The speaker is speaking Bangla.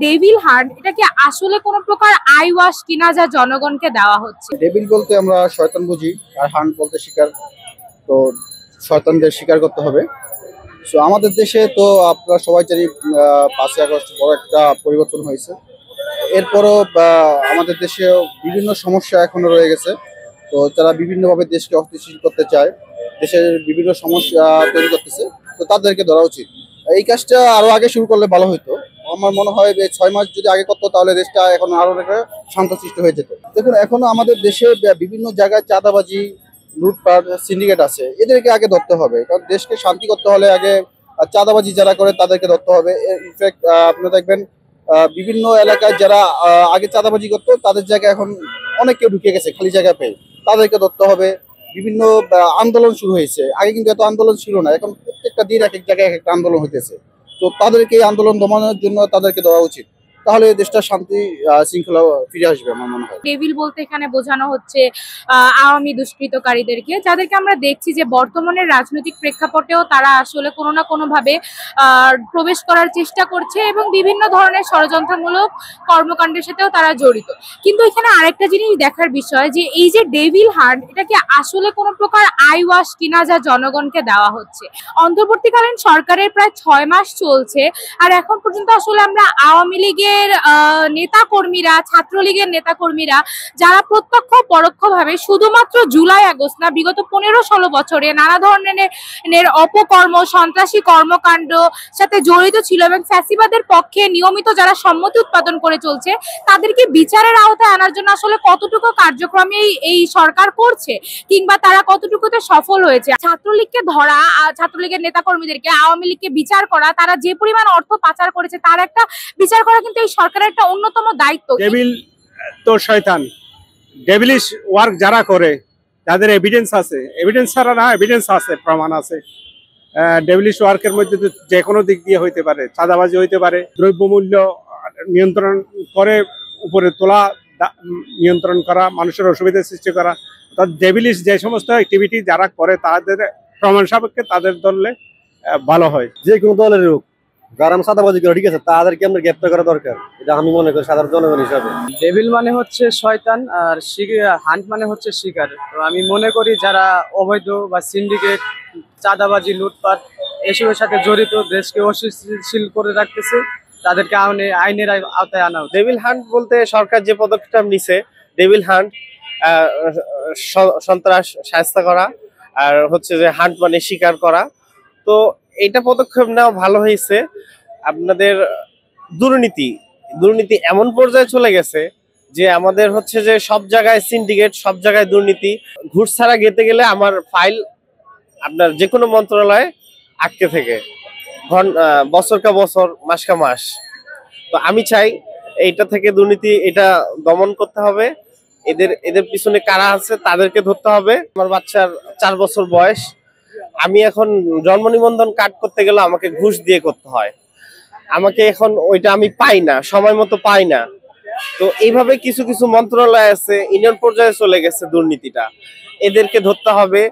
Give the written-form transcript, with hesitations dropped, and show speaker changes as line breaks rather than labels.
ডেভিল হান্ট এটা কি আসলে কোনো প্রকার আই ওয়াশ কিনা যা জনগণকে দেওয়া হচ্ছে?
ডেভিল বলতে আমরা শয়তান বুঝি, আর হান্ট বলতে শিকার। তো শয়তানদের শিকার করতে হবে। সো আমাদের দেশে তো আপনারা সবাই জানি 5ই আগস্ট বড় একটা পরিবর্তন হয়েছে। এরপরও আমাদের দেশে বিভিন্ন সমস্যা এখনো রয়ে গেছে। তো যারা বিভিন্নভাবে দেশকে অস্থিতিশীল করতে চায়, দেশের বিভিন্ন সমস্যা তৈরি করতেছে, তো তাদেরকে ধরা উচিত। এই কাজটা আরো আগে শুরু করলে ভালো হতো। আমার মনে হয় যে 6 মাস যদি আগে করতো তাহলে দেশটা এখন আরো একটা শান্তশিষ্ট হয়ে যেত। দেখুন, এখনো আমাদের দেশে বিভিন্ন জায়গায় চাঁদাবাজি, লুটপাট, সিন্ডিকেট আছে। এদেরকে আগে ধরতে হবে, কারণ দেশকে শান্তি করতে হলে আগে চাঁদাবাজি যারা করে তাদেরকে ধরতে হবে। ইনফ্যাক্ট আপনি দেখবেন বিভিন্ন এলাকায় যারা আগে চাঁদাবাজি করতো তাদের জায়গায় এখন অনেক কেউ ঢুকে গেছে খালি জায়গা পেয়ে, তাদেরকে ধরতে হবে। বিভিন্ন আন্দোলন শুরু হয়েছে, আগে কিন্তু এত আন্দোলন ছিল না, এখন প্রত্যেকটা দিন এক এক জায়গায় এক একটা আন্দোলন হইতেছে। তো তাদেরকে এই আন্দোলন দমানোর জন্য তাদেরকে দেওয়া উচিত, তাহলে দেশটা শান্তি শৃঙ্খলা ফিরে আসবে আমার মনে হয়।
ডেভিল বলতে এখানে বোঝানো হচ্ছে আওয়ামী দুষ্কৃতকারীদেরকে, যাদেরকে আমরা দেখছি যে বর্তমানের রাজনৈতিক প্রেক্ষাপটেও তারা আসলে কোনো না কোনো ভাবে প্রবেশ করার চেষ্টা করছে এবং বিভিন্ন ধরনের ষড়যন্ত্রমূলক কর্মকাণ্ডের সাথেও তারা জড়িত। কিন্তু এখানে আরেকটা জিনিস দেখার বিষয় যে এই যে ডেভিল হান্ট এটা কি আসলে কোনো প্রকার আই ওয়াশ কিনা যা জনগণকে দেওয়া হচ্ছে? অন্তর্বর্তীকালীন সরকারের প্রায় 6 মাস চলছে, আর এখন পর্যন্ত আসলে আমরা আওয়ামী লীগের নেতা কর্মীরা, ছাত্রলীগের নেতা কর্মীরা যারা প্রত্যক্ষ পরোক্ষভাবে শুধুমাত্র জুলাই আগস্ট না, বিগত 15-16 বছরে নানা ধরনের অপকর্ম, সন্ত্রাসী কর্মকাণ্ড সাথে জড়িত ছিল এবং ফ্যাসিবাদের পক্ষে নিয়মিত যারা সম্মতি উৎপাদন করে চলছে, তাদেরকে বিচারের আওতায় আনার জন্য আসলে কতটুকু কার্যক্রমে এই সরকার করছে, কিংবা তারা কতটুকুতে সফল হয়েছে? ছাত্রলীগকে ধরা, ছাত্রলীগের নেতা কর্মীদেরকে, আওয়ামী লীগকে বিচার করা, তারা যে পরিমাণ অর্থ পাচার করেছে তার একটা বিচার করা কিন্তু এই সরকারের একটা অন্যতম দায়িত্ব।
ডেভিল তো শয়তান, ডেভিলিশ ওয়ার্ক যারা করে, যাদের এভিডেন্স আছে, এভিডেন্স ছাড়া না, এভিডেন্স আছে, প্রমাণ আছে। ডেভিলিশ ওয়ার্কের মধ্যে যে কোনো দিক দিয়ে হইতে পারে, চাঁদাবাজি হইতে পারে, দ্রব্যমূল্য নিয়ন্ত্রণ করে উপরে তোলা, নিয়ন্ত্রণ করা, মানুষের অসুবিধার সৃষ্টি করা। অর্থাৎ ডেভিলিশ যে সমস্ত অ্যাক্টিভিটি যারা করে তাদের প্রমাণ সাপেক্ষে তাদের ধরলে ভালো হয়।
যে কোনো দলের হোক, যারা চাঁদাবাজি করে, ঠিক আছে, তাদেরকে আমরা গ্রেপ্তার করা দরকার, এটা আমি মনে করি সাধারণ জনগণ হিসাবে।
ডেভিল মানে হচ্ছে শয়তান, আর হান্ট মানে হচ্ছে শিকার। তো আমি মনে করি যারা অবৈধ বা সিন্ডিকেট, চাঁদাবাজি, লুটপাট এসবের সাথে জড়িত, দেশকে অস্থিতিশীল করে রাখতেছে, তাদেরকে আইনের আওতায় আনা।
ডেভিল হান্ট বলতে সরকার যে পদক্ষেপ নিছে, ডেভিল হান্ট সন্ত্রাস শায়েস্তা করা, আর হচ্ছে যে হান্ট মানে শিকার করা। তো এইটা পদক্ষেপ নেওয়া ভালো হয়েছে। আপনাদের দুর্নীতি এমন পর্যায়ে চলে গেছে যে আমাদের হচ্ছে যে সব জায়গায় সিন্ডিকেট, সব জায়গায় দুর্নীতি। ঘুষ ছাড়া গেতে গেলে আমার ফাইল আপনার যে কোনো মন্ত্রণালয়ে আটকে থেকে বছর কা বছর, মাস কা মাস। তো আমি চাই এইটা থেকে দুর্নীতি এটা দমন করতে হবে। এদের পিছনে কারা আছে তাদেরকে ধরতে হবে। আমার বাচ্চার 4 বছর বয়স, আমি এখন জন্ম নিবন্ধন কার্ড করতে গেলে আমাকে ঘুষ দিয়ে করতে হয়। আমাকে এখন ওইটা আমি পাই না, সময় মতো পাই না। তো এইভাবে কিছু কিছু মন্ত্রণালয় আছে, ইউনিয়ন পর্যায়ে চলে গেছে দুর্নীতিটা, এদেরকে ধরতে হবে।